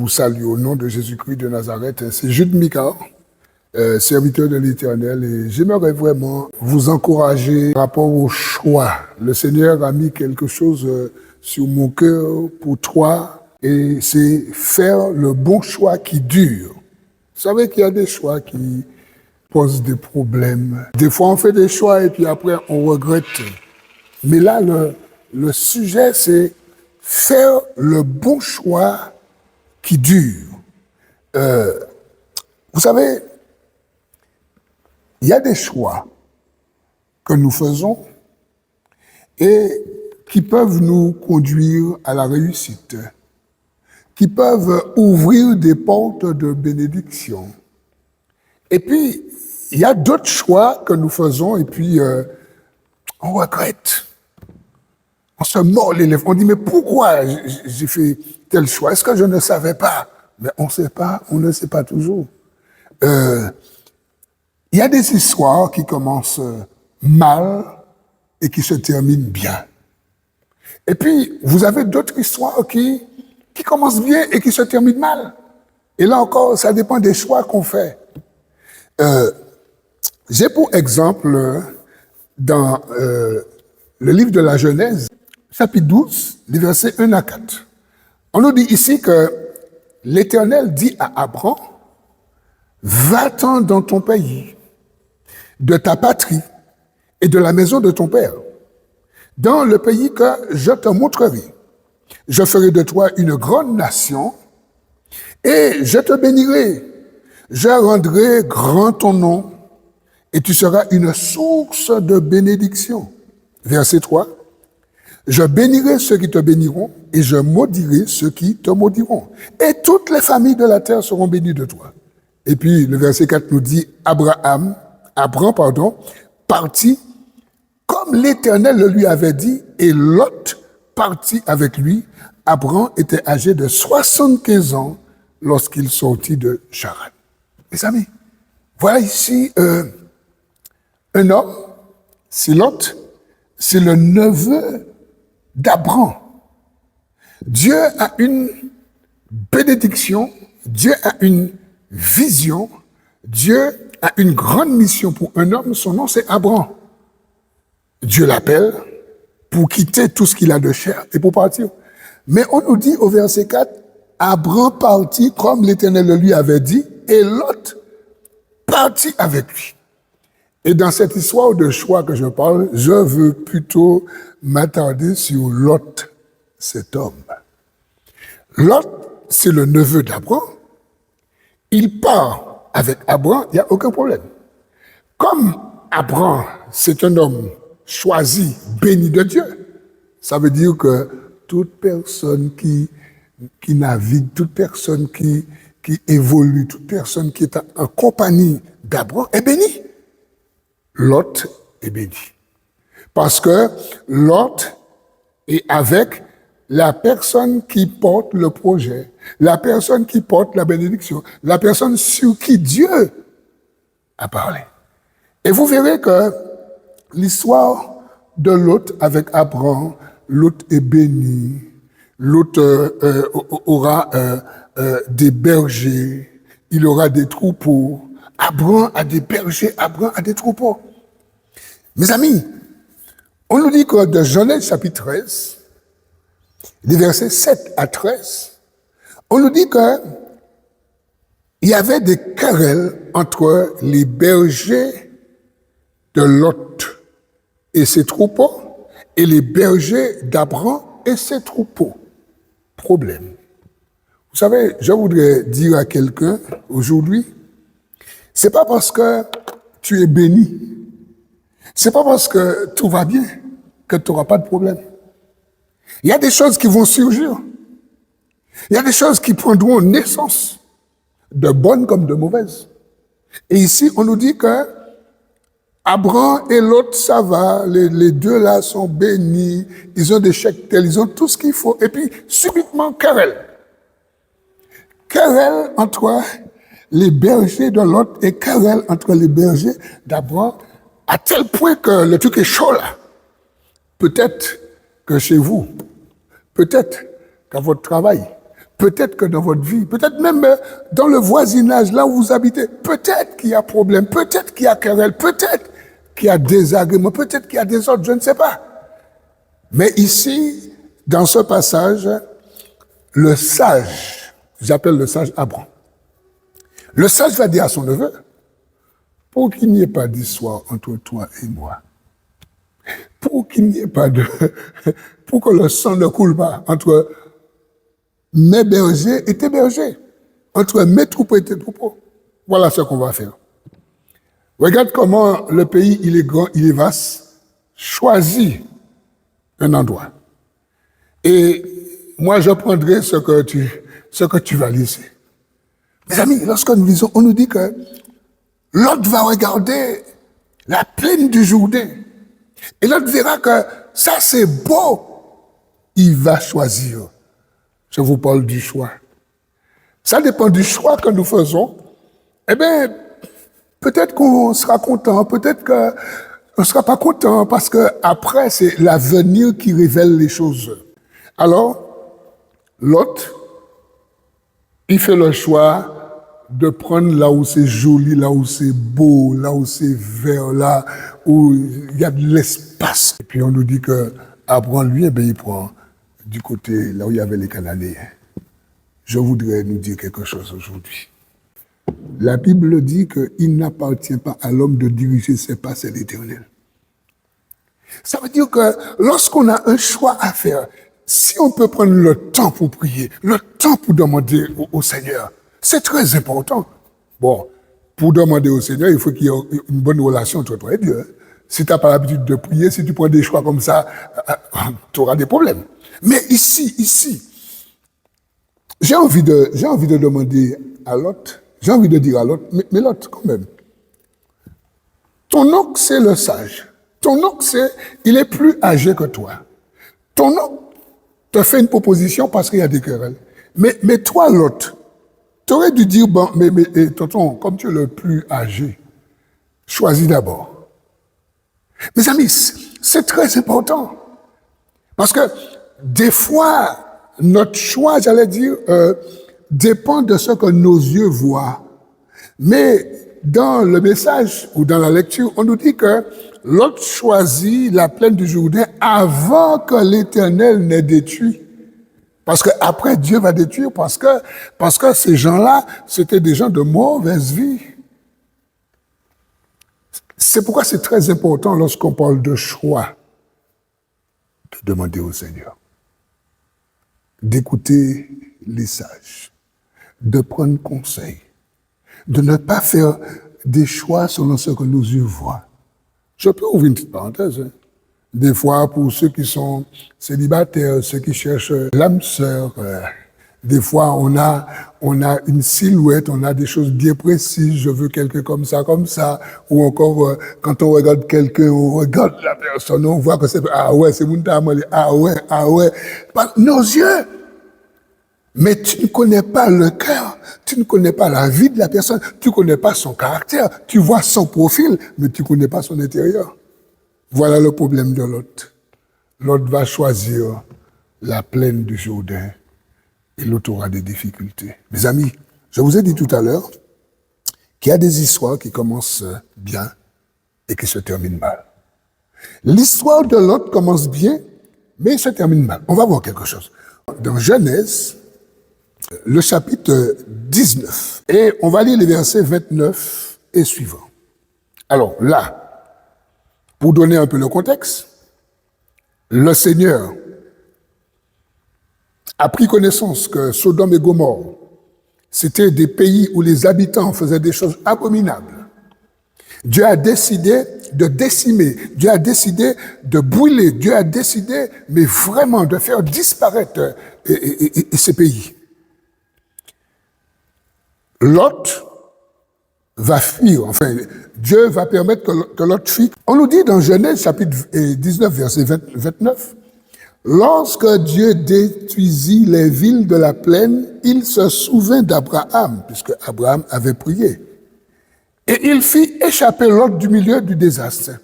vous salue au nom de Jésus-Christ de Nazareth. C'est Jude Mika, serviteur de l'Éternel, et j'aimerais vraiment vous encourager par rapport au choix. Le Seigneur a mis quelque chose sur mon cœur pour toi, et c'est faire le bon choix qui dure. Vous savez qu'il y a des choix qui posent des problèmes. Des fois, on fait des choix et puis après, on regrette. Mais là, le sujet, c'est faire le bon choix qui dure. Vous savez, il y a des choix que nous faisons et qui peuvent nous conduire à la réussite, qui peuvent ouvrir des portes de bénédiction. Et puis, il y a d'autres choix que nous faisons et puis on regrette. On se mord les lèvres. On dit, mais pourquoi j'ai fait tel choix? Est-ce que je ne savais pas? Mais on ne sait pas, on ne sait pas toujours. Il y a des histoires qui commencent mal et qui se terminent bien. Et puis, vous avez d'autres histoires qui commencent bien et qui se terminent mal. Et là encore, ça dépend des choix qu'on fait. J'ai pour exemple, dans le livre de la Genèse, chapitre 12, les versets 1 à 4. On nous dit ici que l'Éternel dit à Abraham, « Va-t'en dans ton pays, de ta patrie et de la maison de ton père, dans le pays que je te montrerai. Je ferai de toi une grande nation et je te bénirai. Je rendrai grand ton nom et tu seras une source de bénédiction. » Verset 3. Je bénirai ceux qui te béniront et je maudirai ceux qui te maudiront. Et toutes les familles de la terre seront bénies de toi. Et puis le verset 4 nous dit, Abraham, partit comme l'Éternel le lui avait dit, et Lot partit avec lui. Abraham était âgé de 75 ans lorsqu'il sortit de Charan. Mes amis, voilà ici un homme, c'est Lot, c'est le neveu d'Abraham. Dieu a une bénédiction, Dieu a une vision, Dieu a une grande mission pour un homme, son nom c'est Abraham. Dieu l'appelle pour quitter tout ce qu'il a de cher et pour partir. Mais on nous dit au verset 4, Abraham partit comme l'Éternel le lui avait dit, et Lot partit avec lui. Et dans cette histoire de choix que je parle, je veux plutôt m'attarder sur Lot, cet homme. Lot, c'est le neveu d'Abraham. Il part avec Abraham, il n'y a aucun problème. Comme Abraham, c'est un homme choisi, béni de Dieu, ça veut dire que toute personne qui navigue, toute personne qui évolue, toute personne qui est en compagnie d'Abraham est bénie. Lot est béni. Parce que Lot est avec la personne qui porte le projet, la personne qui porte la bénédiction, la personne sur qui Dieu a parlé. Et vous verrez que l'histoire de Lot avec Abraham, Lot est béni, Lot aura des bergers, il aura des troupeaux, Abraham a des bergers, Abraham a des troupeaux. Mes amis, on nous dit que dans Genèse chapitre 13, les versets 7 à 13, on nous dit que il y avait des querelles entre les bergers de Lot et ses troupeaux et les bergers d'Abraham et ses troupeaux. Problème. Vous savez, je voudrais dire à quelqu'un aujourd'hui, c'est pas parce que tu es béni, c'est pas parce que tout va bien que tu n'auras pas de problème. Il y a des choses qui vont surgir. Il y a des choses qui prendront naissance, de bonnes comme de mauvaises. Et ici, on nous dit que Abraham et Lot, ça va, les deux là sont bénis, ils ont des cheptels, ils ont tout ce qu'il faut. Et puis, subitement, querelle. Querelle entre les bergers de Lot et querelle entre les bergers d'Abraham, à tel point que le truc est chaud là. Peut-être que chez vous, peut-être qu'à votre travail, Peut-être que dans votre vie, peut-être même dans le voisinage, là où vous habitez, peut-être qu'il y a problème, peut-être qu'il y a querelle, peut-être qu'il y a désagrément, peut-être qu'il y a des ordres, je ne sais pas. Mais ici, dans ce passage, le sage, j'appelle le sage Abraham, le sage va dire à son neveu, pour qu'il n'y ait pas d'histoire entre toi et moi, pour qu'il n'y ait pas de... pour que le sang ne coule pas entre mes bergers et tes bergers, entre mes troupeaux et tes troupeaux. Voilà ce qu'on va faire. Regarde comment le pays, il est grand, il est vaste. Choisis un endroit. Et moi, je prendrai ce que tu vas laisser. Mes amis, lorsque nous lisons, on nous dit que Lot va regarder la plaine du Jourdain. Et Lot verra que ça, c'est beau. Il va choisir. Je vous parle du choix. Ça dépend du choix que nous faisons. Eh bien, peut-être qu'on sera content, peut-être qu'on ne sera pas content, parce que après, c'est l'avenir qui révèle les choses. Alors, Lot, il fait le choix de prendre là où c'est joli, là où c'est beau, là où c'est vert, là où il y a de l'espace. Et puis on nous dit que Abraham, lui, eh bien, il prend du côté là où il y avait les Cananéens. Je voudrais nous dire quelque chose aujourd'hui. La Bible dit qu'il n'appartient pas à l'homme de diriger ses pas, c'est l'Éternel. Ça veut dire que lorsqu'on a un choix à faire, si on peut prendre le temps pour prier, le temps pour demander au Seigneur, c'est très important. Bon, pour demander au Seigneur, il faut qu'il y ait une bonne relation entre toi et Dieu. Si tu n'as pas l'habitude de prier, si tu prends des choix comme ça, tu auras des problèmes. Mais ici, j'ai envie de demander à Lot, j'ai envie de dire à Lot, mais Lot, quand même, ton oncle, c'est le sage. Ton oncle, il est plus âgé que toi. Ton oncle te fait une proposition parce qu'il y a des querelles. Mais toi, Lot, tu aurais dû dire, bon, mais tonton, comme tu es le plus âgé, choisis d'abord. Mes amis, c'est très important. Parce que des fois, notre choix, j'allais dire, dépend de ce que nos yeux voient. Mais dans le message ou dans la lecture, on nous dit que Lot choisit la plaine du Jourdain avant que l'Éternel n'ait détruit. Parce qu'après, Dieu va détruire parce que ces gens-là, c'était des gens de mauvaise vie. C'est pourquoi c'est très important lorsqu'on parle de choix, de demander au Seigneur, d'écouter les sages, de prendre conseil, de ne pas faire des choix selon ce que nos yeux voient. Je peux ouvrir une petite parenthèse. Des fois, pour ceux qui sont célibataires, ceux qui cherchent l'âme sœur, des fois, on a une silhouette, on a des choses bien précises. Je veux quelqu'un comme ça. Ou encore, quand on regarde quelqu'un, on regarde la personne, on voit que c'est, ah ouais, c'est mon tamale, ah ouais. Nos yeux. Mais tu ne connais pas le cœur, tu ne connais pas la vie de la personne, tu ne connais pas son caractère, tu vois son profil, mais tu ne connais pas son intérieur. Voilà le problème de Lot. Lot va choisir la plaine du Jourdain et Lot aura des difficultés. Mes amis, je vous ai dit tout à l'heure qu'il y a des histoires qui commencent bien et qui se terminent mal. L'histoire de Lot commence bien, mais se termine mal. On va voir quelque chose. Dans Genèse, le chapitre 19, et on va lire les versets 29 et suivants. Alors là, pour donner un peu le contexte, le Seigneur a pris connaissance que Sodome et Gomorrhe, c'était des pays où les habitants faisaient des choses abominables. Dieu a décidé de décimer, Dieu a décidé de brûler, Dieu a décidé, mais vraiment, de faire disparaître ces pays. Lot va fuir, enfin, Dieu va permettre que Lot fuit. On nous dit dans Genèse chapitre 19, verset 29, lorsque Dieu détruisit les villes de la plaine, il se souvint d'Abraham, puisque Abraham avait prié. Et il fit échapper Lot du milieu du désastre,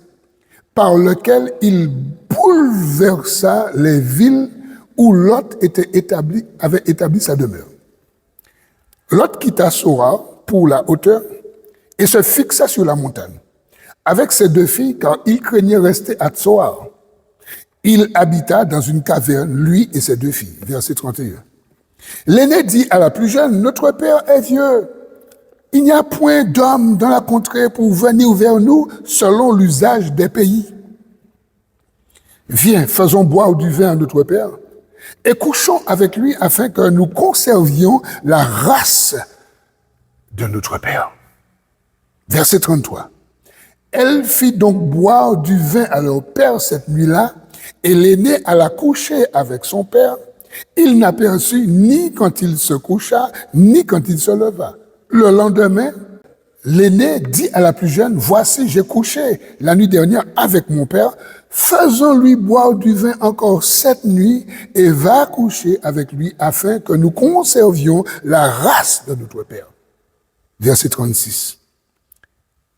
par lequel il bouleversa les villes où Lot avait établi sa demeure. Lot quitta Sora pour la hauteur et se fixa sur la montagne avec ses 2 filles, car il craignait rester à Tsoar. Il habita dans une caverne, lui et ses 2 filles. Verset 31. L'aîné dit à la plus jeune, « Notre père est vieux. Il n'y a point d'homme dans la contrée pour venir vers nous selon l'usage des pays. Viens, faisons boire du vin à notre père et couchons avec lui afin que nous conservions la race de notre père. » Verset 33. Elle fit donc boire du vin à leur père cette nuit-là, et l'aîné alla coucher avec son père. Il n'aperçut ni quand il se coucha, ni quand il se leva. Le lendemain, l'aîné dit à la plus jeune, « Voici, j'ai couché la nuit dernière avec mon père. Faisons-lui boire du vin encore cette nuit et va coucher avec lui afin que nous conservions la race de notre père. » Verset 36.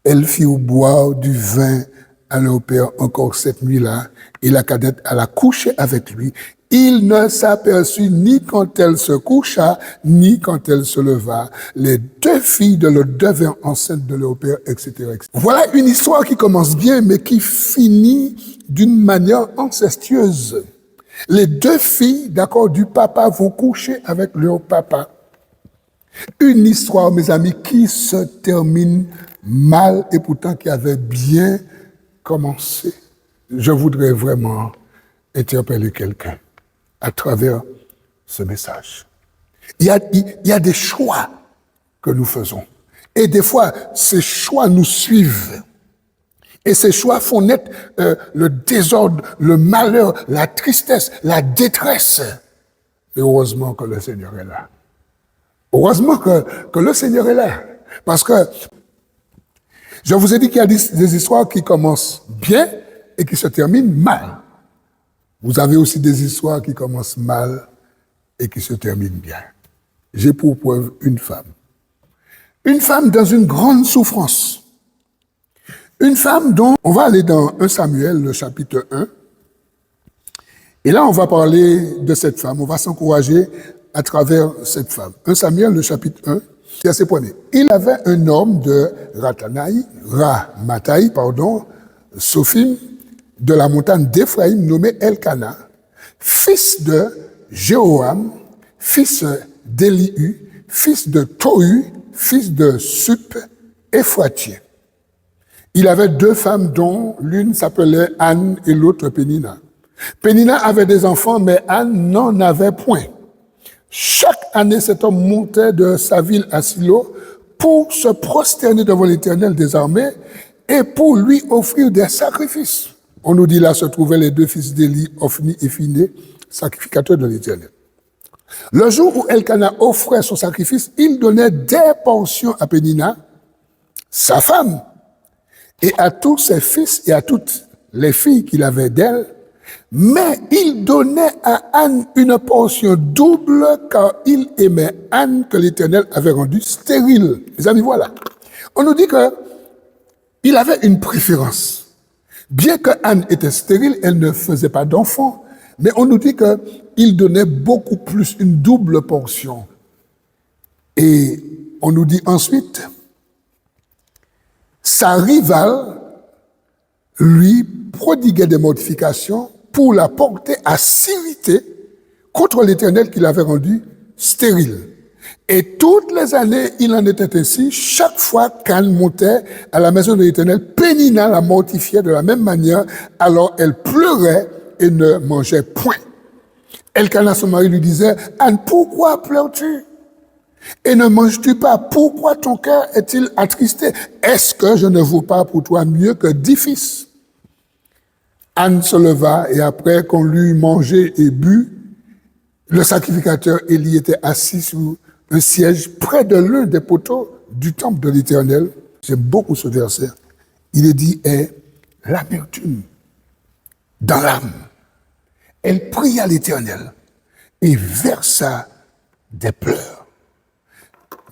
Elle fit boire du vin à leur père encore cette nuit-là, et la cadette alla coucher avec lui. Il ne s'aperçut ni quand elle se coucha, ni quand elle se leva. Les 2 filles de Lot devinrent enceintes de leur père, etc., etc. Voilà une histoire qui commence bien, mais qui finit d'une manière ancestueuse. Les 2 filles, d'accord, du papa vont coucher avec leur papa. Une histoire, mes amis, qui se termine mal et pourtant qui avait bien commencé. Je voudrais vraiment interpeller quelqu'un à travers ce message. Il y a des choix que nous faisons. Et des fois, ces choix nous suivent. Et ces choix font naître le désordre, le malheur, la tristesse, la détresse. Et heureusement que le Seigneur est là. Heureusement que le Seigneur est là. Parce que je vous ai dit qu'il y a des histoires qui commencent bien et qui se terminent mal. Vous avez aussi des histoires qui commencent mal et qui se terminent bien. J'ai pour preuve une femme. Une femme dans une grande souffrance. Une femme dont on va aller dans 1 Samuel, le chapitre 1. Et là, on va parler de cette femme. On va s'encourager à travers cette femme. 1 Samuel, le chapitre 1. Verset 1er. Il avait un homme de Ramathai, Sophim, de la montagne d'Éphraïm, nommé Elkana, fils de Jéhoram, fils d'Élihu, fils de Tohu, fils de Sup, Éphratien. Il avait 2 femmes dont l'une s'appelait Anne et l'autre Pénina. Pénina avait des enfants, mais Anne n'en avait point. Chaque année, cet homme montait de sa ville à Silo pour se prosterner devant l'Éternel des armées et pour lui offrir des sacrifices. On nous dit là se trouvaient les 2 fils d'Élie, Ophni et Phiné, sacrificateurs de l'Éternel. Le jour où Elkana offrait son sacrifice, il donnait des portions à Pénina, sa femme, et à tous ses fils et à toutes les filles qu'il avait d'elle, mais il donnait à Anne une portion double car il aimait Anne que l'Éternel avait rendue stérile. Les amis, voilà. On nous dit qu'il avait une préférence. Bien que Anne était stérile, elle ne faisait pas d'enfant. Mais on nous dit qu'il donnait beaucoup plus, une double portion. Et on nous dit ensuite, sa rivale lui prodiguait des mortifications pour la porter à s'irriter contre l'Éternel qui l'avait rendu stérile. Et toutes les années, il en était ainsi. Chaque fois qu'Anne montait à la maison de l'Éternel, Pénina la mortifiait de la même manière. Alors elle pleurait et ne mangeait point. Elkana, son mari, lui disait, « Anne, pourquoi pleures-tu? Et ne manges-tu pas? Pourquoi ton cœur est-il attristé? Est-ce que je ne vaux pas pour toi mieux que 10 fils? » Anne se leva et après qu'on l'eut mangé et bu, le sacrificateur Élie était assis sur un siège près de l'un des poteaux du temple de l'Éternel. J'aime beaucoup ce verset. Il est dit, est l'amertume dans l'âme. Elle pria à l'Éternel et versa des pleurs.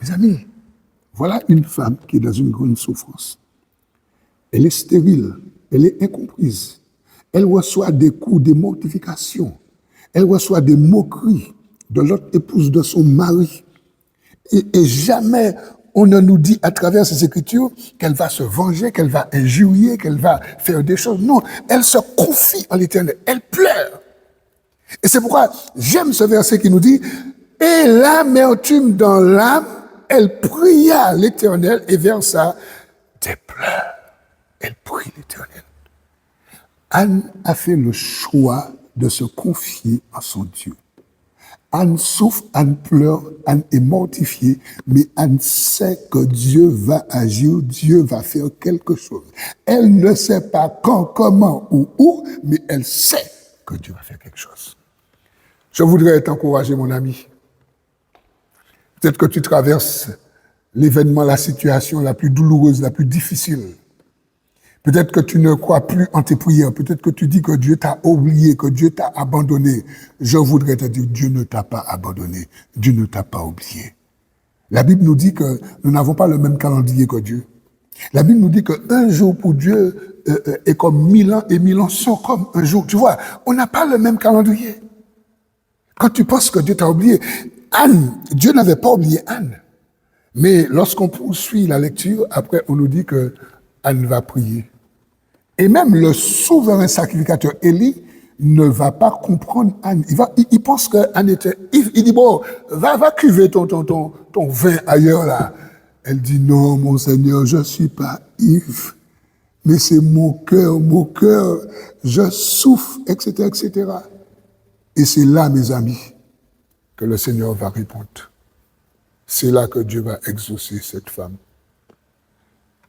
Mes amis, voilà une femme qui est dans une grande souffrance. Elle est stérile, elle est incomprise. Elle reçoit des coups, des mortifications. Elle reçoit des moqueries de l'autre épouse de son mari. Et jamais on ne nous dit à travers ces Écritures qu'elle va se venger, qu'elle va injurier, qu'elle va faire des choses. Non, elle se confie en l'Éternel. Elle pleure. Et c'est pourquoi j'aime ce verset qui nous dit « Et l'amertume dans l'âme, elle pria l'Éternel et versa des pleurs. » Elle prie l'Éternel. Anne a fait le choix de se confier à son Dieu. Anne souffre, Anne pleure, Anne est mortifiée, mais Anne sait que Dieu va agir, Dieu va faire quelque chose. Elle ne sait pas quand, comment ou où, mais elle sait que Dieu va faire quelque chose. Je voudrais t'encourager, mon ami. Peut-être que tu traverses l'événement, la situation la plus douloureuse, la plus difficile. Peut-être que tu ne crois plus en tes prières. Peut-être que tu dis que Dieu t'a oublié, que Dieu t'a abandonné. Je voudrais te dire, Dieu ne t'a pas abandonné. Dieu ne t'a pas oublié. La Bible nous dit que nous n'avons pas le même calendrier que Dieu. La Bible nous dit qu'un jour pour Dieu est comme 1000 ans et 1000 ans sont comme un jour. Tu vois, on n'a pas le même calendrier. Quand tu penses que Dieu t'a oublié, Anne, Dieu n'avait pas oublié Anne. Mais lorsqu'on poursuit la lecture, après on nous dit que Anne va prier. Et même le souverain sacrificateur Élie ne va pas comprendre Anne. Il pense qu'Anne était ivre. Il dit, bon, va cuver ton vin ailleurs là. Elle dit, non, mon Seigneur, je ne suis pas ivre. Mais c'est mon cœur, je souffre, etc., etc. Et c'est là, mes amis, que le Seigneur va répondre. C'est là que Dieu va exaucer cette femme.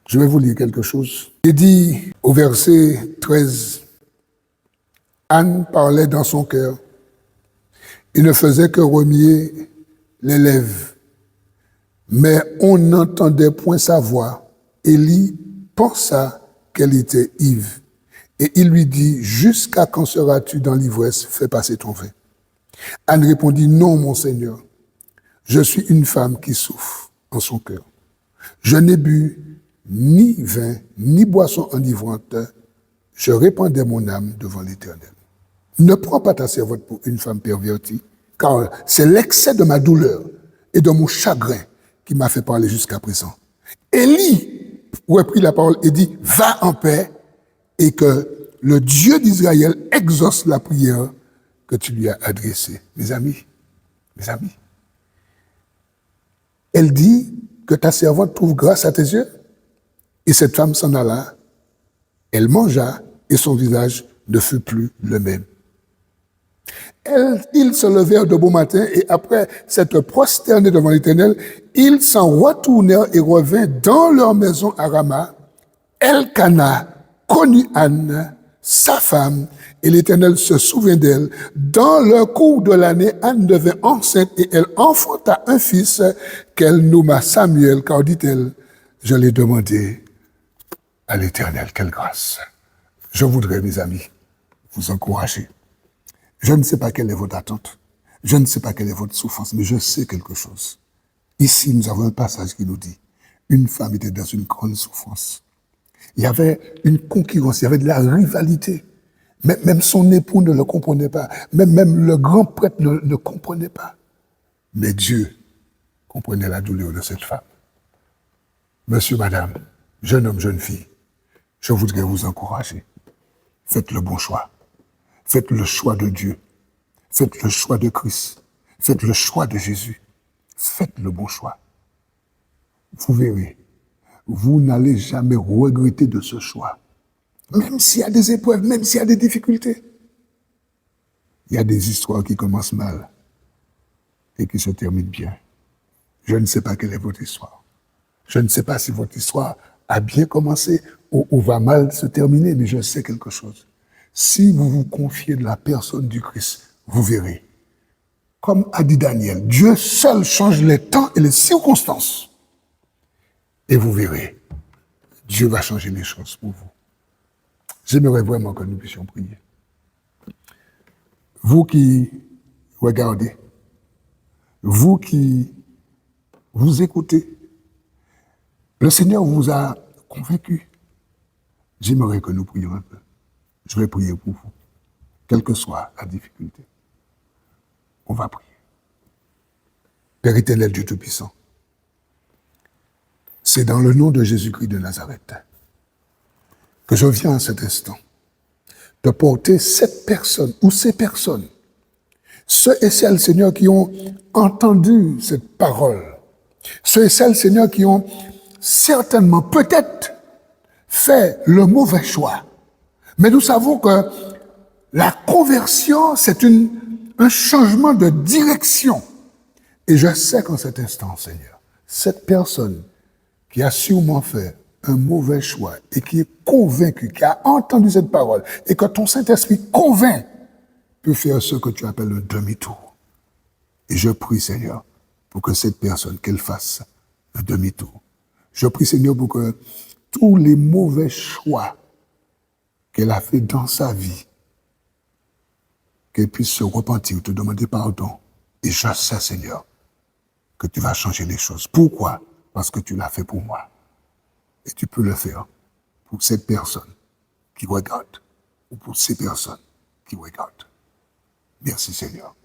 Je vais vous lire quelque chose. Il dit au verset 13, Anne parlait dans son cœur et ne faisait que remuer les lèvres. Mais on n'entendait point sa voix. Élie pensa qu'elle était ivre. Et il lui dit, jusqu'à quand seras-tu dans l'ivresse? Fais passer ton vin. Anne répondit, non, mon Seigneur, je suis une femme qui souffre en son cœur. Je n'ai bu ni vin, ni boisson enivrante, je répandais mon âme devant l'Éternel. Ne prends pas ta servante pour une femme pervertie, car c'est l'excès de ma douleur et de mon chagrin qui m'a fait parler jusqu'à présent. Élie reprit la parole et dit, va en paix, et que le Dieu d'Israël exauce la prière que tu lui as adressée. Mes amis, elle dit que ta servante trouve grâce à tes yeux. Et cette femme s'en alla, elle mangea et son visage ne fut plus le même. Ils se levèrent de bon matin et après s'être prosternés devant l'Éternel, ils s'en retournèrent et revinrent dans leur maison à Rama. Elkana connut Anne, sa femme, et l'Éternel se souvint d'elle. Dans le cours de l'année, Anne devint enceinte et elle enfanta un fils qu'elle nomma Samuel, car dit-elle, je l'ai demandé à l'Éternel, quelle grâce. Je voudrais, mes amis, vous encourager. Je ne sais pas quelle est votre attente. Je ne sais pas quelle est votre souffrance, mais je sais quelque chose. Ici, nous avons un passage qui nous dit, une femme était dans une grande souffrance. Il y avait une concurrence, il y avait de la rivalité. Même son époux ne le comprenait pas. Même le grand prêtre ne comprenait pas. Mais Dieu comprenait la douleur de cette femme. Monsieur, madame, jeune homme, jeune fille, je voudrais vous encourager. Faites le bon choix. Faites le choix de Dieu. Faites le choix de Christ. Faites le choix de Jésus. Faites le bon choix. Vous verrez, vous n'allez jamais regretter de ce choix. Même s'il y a des épreuves, même s'il y a des difficultés. Il y a des histoires qui commencent mal et qui se terminent bien. Je ne sais pas quelle est votre histoire. Je ne sais pas si votre histoire a bien commencé ou va mal se terminer, mais je sais quelque chose. Si vous vous confiez de la personne du Christ, vous verrez. Comme a dit Daniel, Dieu seul change les temps et les circonstances. Et vous verrez, Dieu va changer les choses pour vous. J'aimerais vraiment que nous puissions prier. Vous qui regardez, vous qui vous écoutez, le Seigneur vous a convaincu. J'aimerais que nous prions un peu. Je vais prier pour vous, quelle que soit la difficulté. On va prier. Père éternel, Dieu Tout-Puissant, c'est dans le nom de Jésus-Christ de Nazareth que je viens à cet instant de porter cette personne ou ces personnes, ceux et celles, Seigneur, qui ont entendu cette parole, ceux et celles, Seigneur, qui ont certainement, peut-être, fait le mauvais choix. Mais nous savons que la conversion, c'est un changement de direction. Et je sais qu'en cet instant, Seigneur, cette personne qui a sûrement fait un mauvais choix et qui est convaincu, qui a entendu cette parole et que ton Saint-Esprit convainc, peut faire ce que tu appelles le demi-tour. Et je prie, Seigneur, pour que cette personne, qu'elle fasse un demi-tour. Je prie, Seigneur, pour que tous les mauvais choix qu'elle a fait dans sa vie, qu'elle puisse se repentir, te demander pardon. Et je sais, Seigneur, que tu vas changer les choses. Pourquoi? Parce que tu l'as fait pour moi. Et tu peux le faire pour cette personne qui regarde, ou pour ces personnes qui regardent. Merci, Seigneur.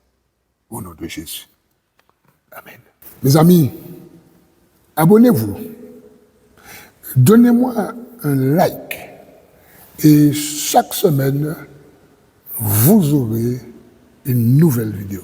Au nom de Jésus. Amen. Mes amis, abonnez-vous. Donnez-moi un like. Et chaque semaine, vous aurez une nouvelle vidéo.